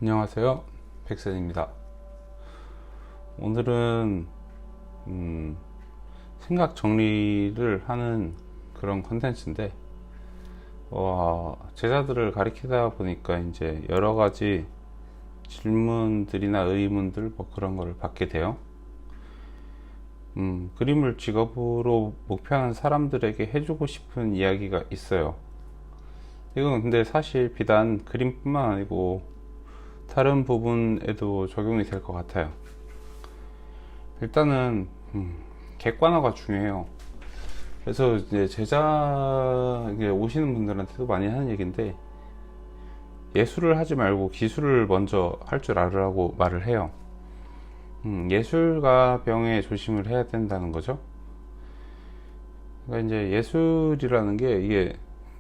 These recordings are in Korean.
안녕하세요, 백선입니다. 오늘은 생각 정리를 하는 그런 컨텐츠인데, 제자들을 가리키다 보니까 이제 여러 가지 질문들이나 의문들 뭐 그런 거를 받게 돼요. 그림을 직업으로 목표하는 사람들에게 해주고 싶은 이야기가 있어요. 이건 근데 사실 비단 그림뿐만 아니고 다른 부분에도 적용이 될 것 같아요. 일단은 객관화가 중요해요. 그래서 이제 제자에 오시는 분들한테도 많이 하는 얘기인데, 예술을 하지 말고 기술을 먼저 할 줄 알으라고 말을 해요. 예술가 병에 조심을 해야 된다는 거죠. 그러니까 이제 예술이라는 게 이게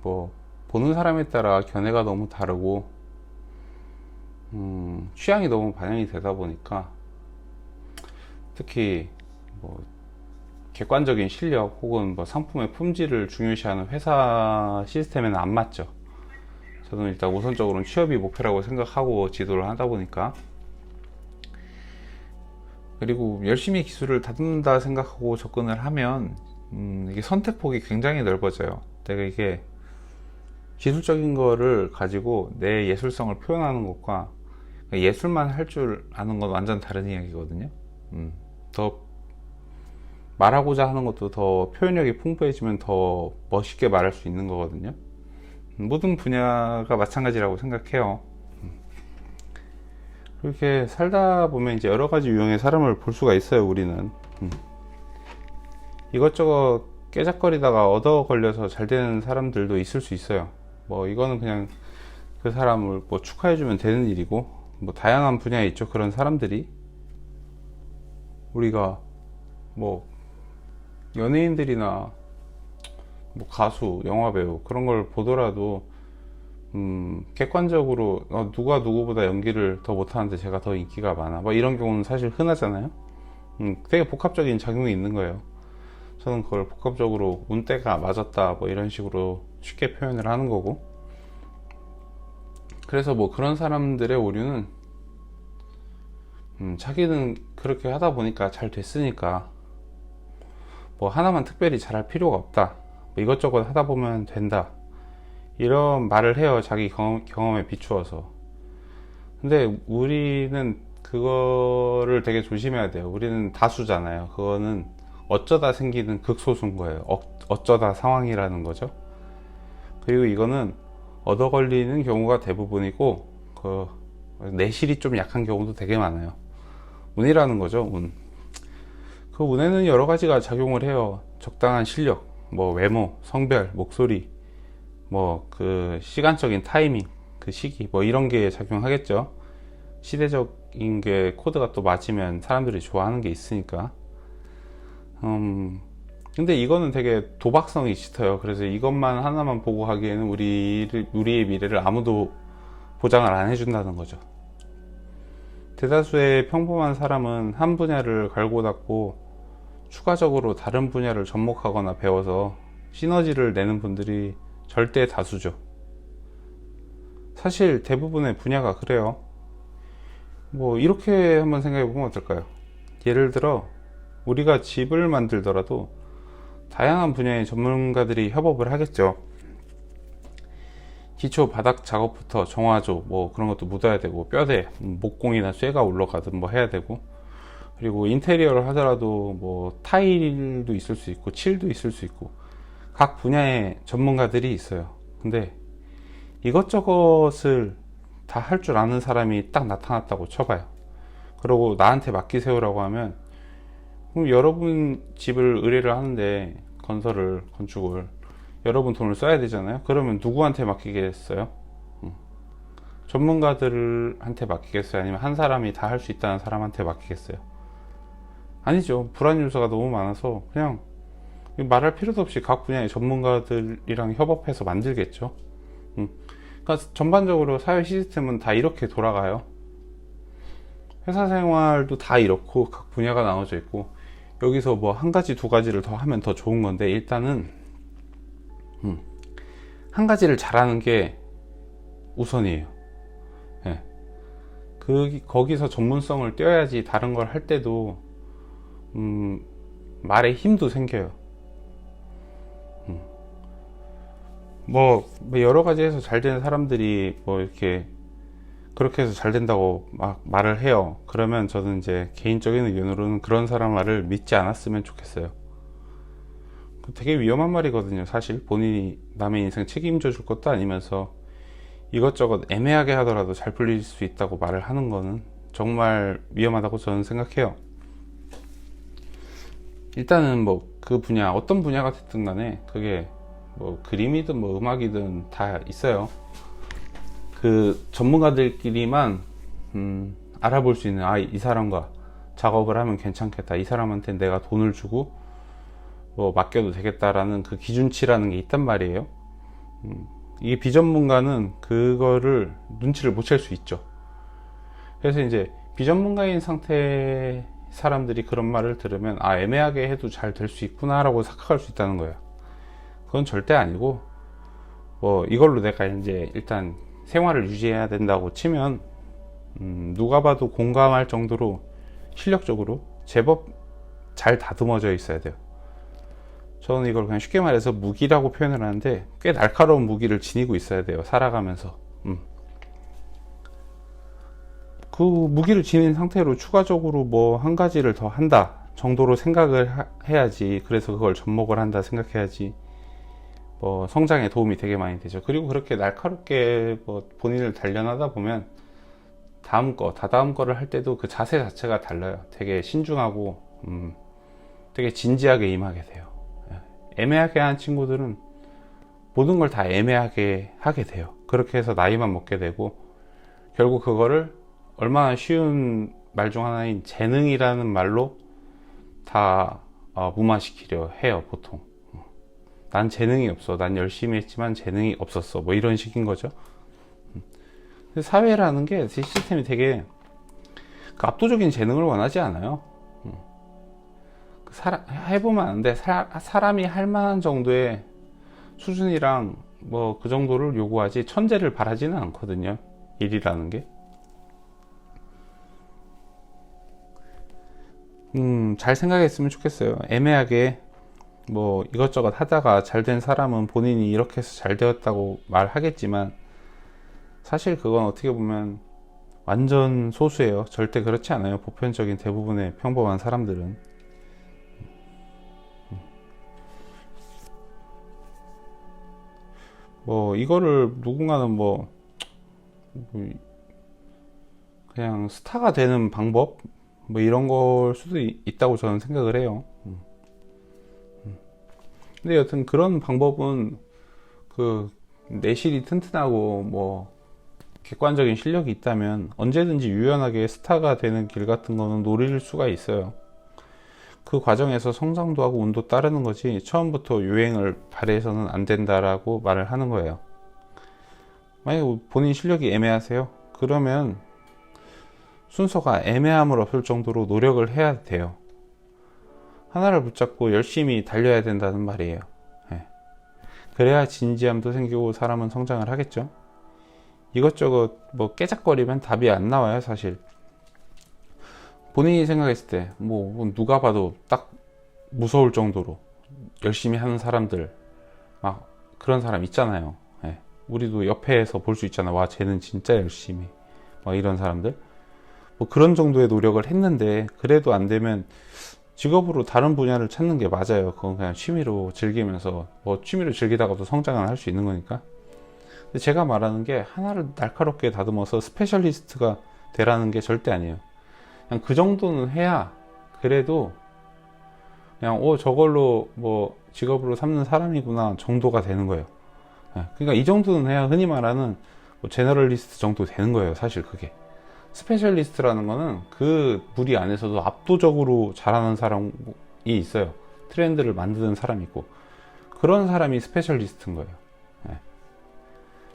뭐 보는 사람에 따라 견해가 너무 다르고 취향이 너무 반영이 되다 보니까, 특히 뭐 객관적인 실력 혹은 뭐 상품의 품질을 중요시하는 회사 시스템에는 안 맞죠. 저는 일단 우선적으로는 취업이 목표라고 생각하고 지도를 하다 보니까, 그리고 열심히 기술을 다듬는다 생각하고 접근을 하면 이게 선택폭이 굉장히 넓어져요. 내가 이게 기술적인 거를 가지고 내 예술성을 표현하는 것과 예술만 할 줄 아는 건 완전 다른 이야기거든요. 더 말하고자 하는 것도 더 표현력이 풍부해지면 더 멋있게 말할 수 있는 거거든요. 모든 분야가 마찬가지라고 생각해요. 그렇게 살다 보면 이제 여러 가지 유형의 사람을 볼 수가 있어요. 우리는 이것저것 깨작거리다가 얻어 걸려서 잘 되는 사람들도 있을 수 있어요. 뭐 이거는 그냥 그 사람을 뭐 축하해주면 되는 일이고, 뭐 다양한 분야에 있죠, 그런 사람들이. 우리가 뭐 연예인들이나 뭐 가수, 영화배우 그런 걸 보더라도 객관적으로 누가 누구보다 연기를 더 못하는데 제가 더 인기가 많아, 뭐 이런 경우는 사실 흔하잖아요. 되게 복합적인 작용이 있는 거예요. 저는 그걸 복합적으로 운때가 맞았다 뭐 이런 식으로 쉽게 표현을 하는 거고, 그래서 뭐 그런 사람들의 오류는 자기는 그렇게 하다 보니까 잘 됐으니까 뭐 하나만 특별히 잘할 필요가 없다, 뭐 이것저것 하다 보면 된다, 이런 말을 해요, 자기 경험에 비추어서. 근데 우리는 그거를 되게 조심해야 돼요. 우리는 다수잖아요. 그거는 어쩌다 생기는 극소수인 거예요. 어쩌다 상황이라는 거죠. 그리고 이거는 얻어 걸리는 경우가 대부분이고, 그 내실이 좀 약한 경우도 되게 많아요. 운이라는 거죠, 운. 그 운에는 여러 가지가 작용을 해요. 적당한 실력, 뭐 외모, 성별, 목소리, 뭐 그 시간적인 타이밍, 그 시기, 뭐 이런 게 작용하겠죠. 시대적인 게 코드가 또 맞으면 사람들이 좋아하는 게 있으니까. 근데 이거는 되게 도박성이 짙어요. 그래서 이것만 하나만 보고 하기에는 우리의 미래를 아무도 보장을 안 해준다는 거죠. 대다수의 평범한 사람은 한 분야를 갈고 닦고 추가적으로 다른 분야를 접목하거나 배워서 시너지를 내는 분들이 절대 다수죠. 사실 대부분의 분야가 그래요. 뭐 이렇게 한번 생각해 보면 어떨까요? 예를 들어 우리가 집을 만들더라도 다양한 분야의 전문가들이 협업을 하겠죠. 기초 바닥 작업부터 정화조 뭐 그런 것도 묻어야 되고, 뼈대, 목공이나 쇠가 올라가든 뭐 해야 되고, 그리고 인테리어를 하더라도 뭐 타일도 있을 수 있고 칠도 있을 수 있고, 각 분야의 전문가들이 있어요. 근데 이것저것을 다 할 줄 아는 사람이 딱 나타났다고 쳐봐요. 그리고 나한테 맡기세요라고 하면, 그럼 여러분 집을 의뢰를 하는데, 건축을 여러분 돈을 써야 되잖아요. 그러면 누구한테 맡기겠어요? 전문가들한테 맡기겠어요? 아니면 한 사람이 다 할 수 있다는 사람한테 맡기겠어요? 아니죠. 불안 요소가 너무 많아서 그냥 말할 필요도 없이 각 분야의 전문가들이랑 협업해서 만들겠죠. 그러니까 전반적으로 사회 시스템은 다 이렇게 돌아가요. 회사 생활도 다 이렇고 각 분야가 나눠져 있고, 여기서 뭐 한 가지 두 가지를 더 하면 더 좋은 건데, 일단은 한 가지를 잘하는 게 우선이에요. 예. 거기서 전문성을 띄어야지 다른 걸 할 때도 말에 힘도 생겨요. 뭐 여러 가지 해서 잘 되는 사람들이 뭐 이렇게 그렇게 해서 잘 된다고 막 말을 해요. 그러면 저는 이제 개인적인 의견으로는 그런 사람 말을 믿지 않았으면 좋겠어요. 되게 위험한 말이거든요. 사실 본인이 남의 인생 책임져 줄 것도 아니면서 이것저것 애매하게 하더라도 잘 풀릴 수 있다고 말을 하는 거는 정말 위험하다고 저는 생각해요. 일단은 뭐 그 분야, 어떤 분야가 됐든 간에 그게 뭐 그림이든 뭐 음악이든 다 있어요. 그 전문가들끼리만 알아볼 수 있는, 이 사람과 작업을 하면 괜찮겠다, 이 사람한테 내가 돈을 주고 뭐 맡겨도 되겠다라는 그 기준치라는 게 있단 말이에요. 이게 비전문가는 그거를 눈치를 못 챌 수 있죠. 그래서 이제 비전문가인 상태 사람들이 그런 말을 들으면 애매하게 해도 잘 될 수 있구나 라고 생각할 수 있다는 거예요. 그건 절대 아니고, 뭐 이걸로 내가 이제 일단 생활을 유지해야 된다고 치면 누가 봐도 공감할 정도로 실력적으로 제법 잘 다듬어져 있어야 돼요. 저는 이걸 그냥 쉽게 말해서 무기라고 표현을 하는데, 꽤 날카로운 무기를 지니고 있어야 돼요, 살아가면서. 그 무기를 지닌 상태로 추가적으로 뭐 한 가지를 더 한다 정도로 생각을 해야지. 그래서 그걸 접목을 한다 생각해야지 뭐 성장에 도움이 되게 많이 되죠. 그리고 그렇게 날카롭게 뭐 본인을 단련하다 보면 다음 거를 할 때도 그 자세 자체가 달라요. 되게 신중하고 되게 진지하게 임하게 돼요. 애매하게 한 친구들은 모든 걸 다 애매하게 하게 돼요. 그렇게 해서 나이만 먹게 되고, 결국 그거를 얼마나 쉬운 말 중 하나인 재능이라는 말로 다 무마시키려 해요, 보통. 난 재능이 없어, 난 열심히 했지만 재능이 없었어, 뭐 이런 식인 거죠. 사회라는 게 시스템이 되게 압도적인 재능을 원하지 않아요. 해보면 아는데, 사람이 할 만한 정도의 수준이랑 뭐 그 정도를 요구하지 천재를 바라지는 않거든요, 일이라는 게. 잘 생각했으면 좋겠어요. 애매하게 뭐 이것저것 하다가 잘 된 사람은 본인이 이렇게 해서 잘 되었다고 말하겠지만, 사실 그건 어떻게 보면 완전 소수예요. 절대 그렇지 않아요. 보편적인 대부분의 평범한 사람들은. 뭐 이거를 누군가는 뭐 그냥 스타가 되는 방법 뭐 이런 걸 수도 있다고 저는 생각을 해요. 근데 여튼 그런 방법은 그 내실이 튼튼하고 뭐 객관적인 실력이 있다면 언제든지 유연하게 스타가 되는 길 같은 거는 노릴 수가 있어요. 그 과정에서 성장도 하고 운도 따르는 거지, 처음부터 유행을 발휘해서는 안 된다라고 말을 하는 거예요. 만약에 본인 실력이 애매하세요? 그러면 순서가 애매함을 없을 정도로 노력을 해야 돼요. 하나를 붙잡고 열심히 달려야 된다는 말이에요. 그래야 진지함도 생기고 사람은 성장을 하겠죠. 이것저것 뭐 깨작거리면 답이 안 나와요, 사실. 본인이 생각했을 때 뭐 누가 봐도 딱 무서울 정도로 열심히 하는 사람들, 막 그런 사람 있잖아요. 우리도 옆에서 볼 수 있잖아. 와, 쟤는 진짜 열심히, 막 이런 사람들. 뭐 그런 정도의 노력을 했는데 그래도 안 되면 직업으로 다른 분야를 찾는 게 맞아요. 그건 그냥 취미로 즐기면서, 뭐 취미로 즐기다가도 성장을 할 수 있는 거니까. 근데 제가 말하는 게 하나를 날카롭게 다듬어서 스페셜리스트가 되라는 게 절대 아니에요. 그냥 그 정도는 해야 그래도 그냥 저걸로 뭐 직업으로 삼는 사람이구나 정도가 되는 거예요. 그러니까 이 정도는 해야 흔히 말하는 뭐 제너럴리스트 정도 되는 거예요, 사실. 그게 스페셜리스트라는 거는 그 무리 안에서도 압도적으로 잘하는 사람이 있어요. 트렌드를 만드는 사람이 있고, 그런 사람이 스페셜리스트인 거예요.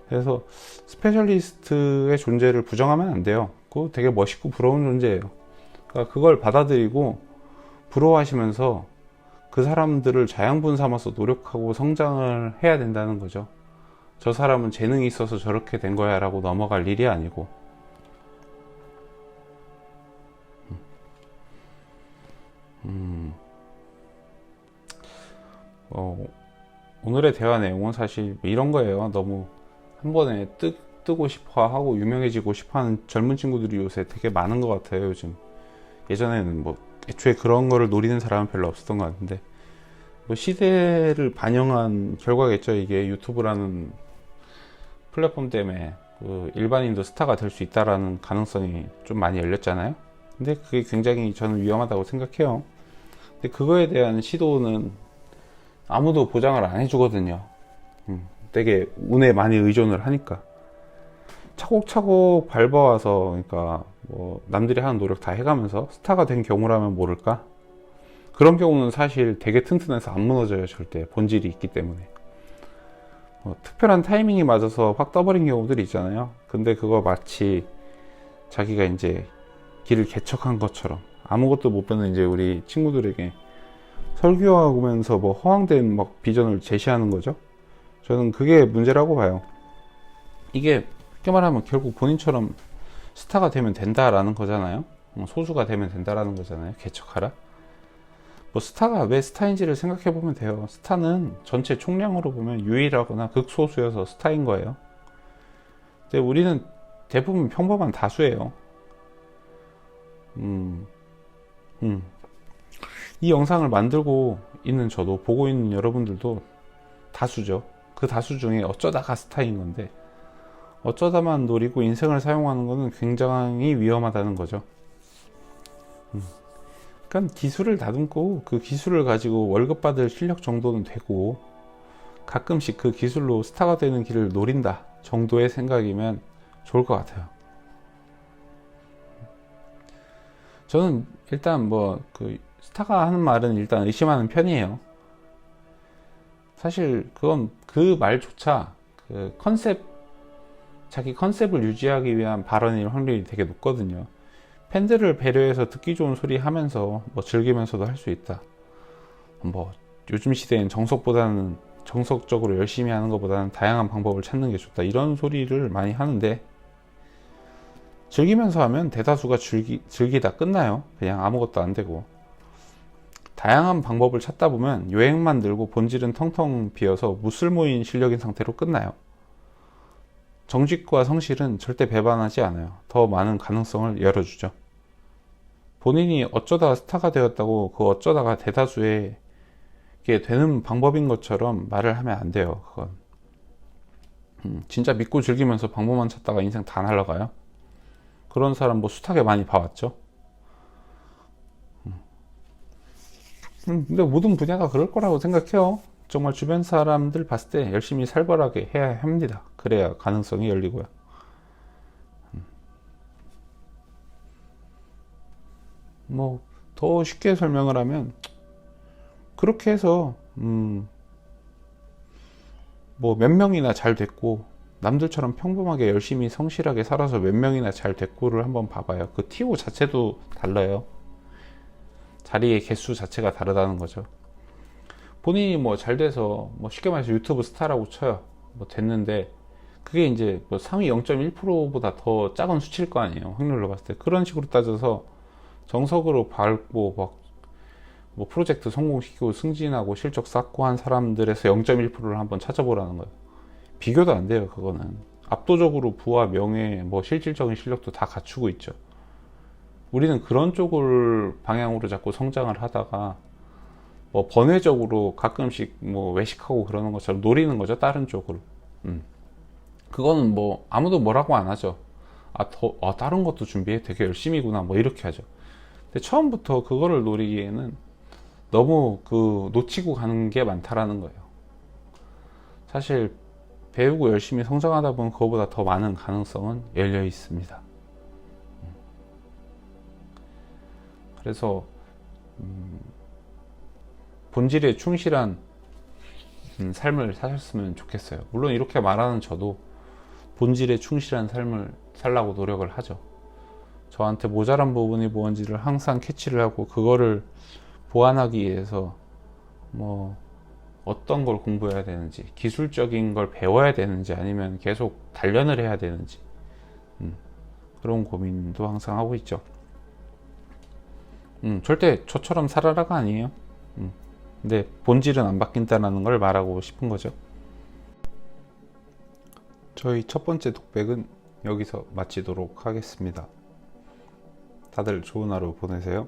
그래서 스페셜리스트의 존재를 부정하면 안 돼요. 그거 되게 멋있고 부러운 존재예요. 그러니까 그걸 받아들이고 부러워하시면서 그 사람들을 자양분 삼아서 노력하고 성장을 해야 된다는 거죠. 저 사람은 재능이 있어서 저렇게 된 거야 라고 넘어갈 일이 아니고. 음, 오늘의 대화 내용은 사실 이런 거예요. 너무 한 번에 뜨고 싶어 하고 유명해지고 싶어 하는 젊은 친구들이 요새 되게 많은 것 같아요, 요즘. 예전에는 뭐 애초에 그런 거를 노리는 사람은 별로 없었던 것 같은데, 뭐 시대를 반영한 결과겠죠. 이게 유튜브라는 플랫폼 때문에 그 일반인도 스타가 될 수 있다라는 가능성이 좀 많이 열렸잖아요. 근데 그게 굉장히 저는 위험하다고 생각해요. 근데 그거에 대한 시도는 아무도 보장을 안 해주거든요. 되게 운에 많이 의존을 하니까 차곡차곡 밟아와서, 그러니까 뭐 남들이 하는 노력 다 해가면서 스타가 된 경우라면 모를까? 그런 경우는 사실 되게 튼튼해서 안 무너져요. 절대 본질이 있기 때문에. 특별한 타이밍이 맞아서 확 떠버린 경우들이 있잖아요. 근데 그거 마치 자기가 이제 길을 개척한 것처럼 아무것도 못 배는 이제 우리 친구들에게 설교하면서 뭐 허황된 막 비전을 제시하는 거죠. 저는 그게 문제라고 봐요. 이게 쉽게 말하면 결국 본인처럼 스타가 되면 된다라는 거잖아요. 소수가 되면 된다라는 거잖아요. 개척하라. 뭐 스타가 왜 스타인지를 생각해 보면 돼요. 스타는 전체 총량으로 보면 유일하거나 극소수여서 스타인 거예요. 근데 우리는 대부분 평범한 다수예요. 이 영상을 만들고 있는 저도, 보고 있는 여러분들도 다수죠. 그 다수 중에 어쩌다가 스타인 건데, 어쩌다만 노리고 인생을 사용하는 것은 굉장히 위험하다는 거죠. 그러니까 기술을 다듬고 그 기술을 가지고 월급 받을 실력 정도는 되고, 가끔씩 그 기술로 스타가 되는 길을 노린다 정도의 생각이면 좋을 것 같아요. 저는 일단 뭐 그 스타가 하는 말은 일단 의심하는 편이에요. 사실 그건 그 말조차 그 자기 컨셉을 유지하기 위한 발언일 확률이 되게 높거든요. 팬들을 배려해서 듣기 좋은 소리 하면서 뭐 즐기면서도 할 수 있다. 뭐 요즘 시대엔 정석적으로 열심히 하는 것보다는 다양한 방법을 찾는 게 좋다. 이런 소리를 많이 하는데, 즐기면서 하면 대다수가 즐기다 끝나요. 그냥 아무것도 안 되고. 다양한 방법을 찾다 보면 요행만 늘고 본질은 텅텅 비어서 무쓸모인 실력인 상태로 끝나요. 정직과 성실은 절대 배반하지 않아요. 더 많은 가능성을 열어주죠. 본인이 어쩌다 스타가 되었다고 그 어쩌다가 대다수에게 되는 방법인 것처럼 말을 하면 안 돼요. 그건 진짜 믿고 즐기면서 방법만 찾다가 인생 다 날아가요. 그런 사람 뭐 숱하게 많이 봐왔죠. 근데 모든 분야가 그럴 거라고 생각해요. 정말 주변 사람들 봤을 때 열심히 살벌하게 해야 합니다. 그래야 가능성이 열리고요. 뭐 더 쉽게 설명을 하면, 그렇게 해서 뭐 몇 명이나 잘 됐고, 남들처럼 평범하게 열심히 성실하게 살아서 몇 명이나 잘 됐고를 한번 봐봐요. 그 TO 자체도 달라요. 자리의 개수 자체가 다르다는 거죠. 본인이 뭐 잘 돼서 뭐 쉽게 말해서 유튜브 스타라고 쳐요. 뭐 됐는데 그게 이제 뭐 상위 0.1%보다 더 작은 수치일 거 아니에요. 확률로 봤을 때. 그런 식으로 따져서 정석으로 밟고 막 뭐 프로젝트 성공시키고 승진하고 실적 쌓고 한 사람들에서 0.1%를 한번 찾아보라는 거예요. 비교도 안 돼요. 그거는 압도적으로 부와 명예, 뭐 실질적인 실력도 다 갖추고 있죠. 우리는 그런 쪽을 방향으로 자꾸 성장을 하다가 뭐 번외적으로 가끔씩 뭐 외식하고 그러는 것처럼 노리는 거죠. 다른 쪽으로. 그거는 뭐 아무도 뭐라고 안 하죠. 다른 것도 준비해. 되게 열심히구나. 뭐 이렇게 하죠. 근데 처음부터 그거를 노리기에는 너무 놓치고 가는 게 많다라는 거예요. 사실 배우고 열심히 성장하다 보면 그거보다 더 많은 가능성은 열려 있습니다. 그래서 본질에 충실한 삶을 사셨으면 좋겠어요. 물론 이렇게 말하는 저도 본질에 충실한 삶을 살라고 노력을 하죠. 저한테 모자란 부분이 뭔지를 항상 캐치를 하고, 그거를 보완하기 위해서 뭐 어떤 걸 공부해야 되는지, 기술적인 걸 배워야 되는지, 아니면 계속 단련을 해야 되는지, 그런 고민도 항상 하고 있죠. 절대 저처럼 살아라가 아니에요. 근데 본질은 안 바뀐다는 걸 말하고 싶은 거죠. 저희 첫 번째 독백은 여기서 마치도록 하겠습니다. 다들 좋은 하루 보내세요.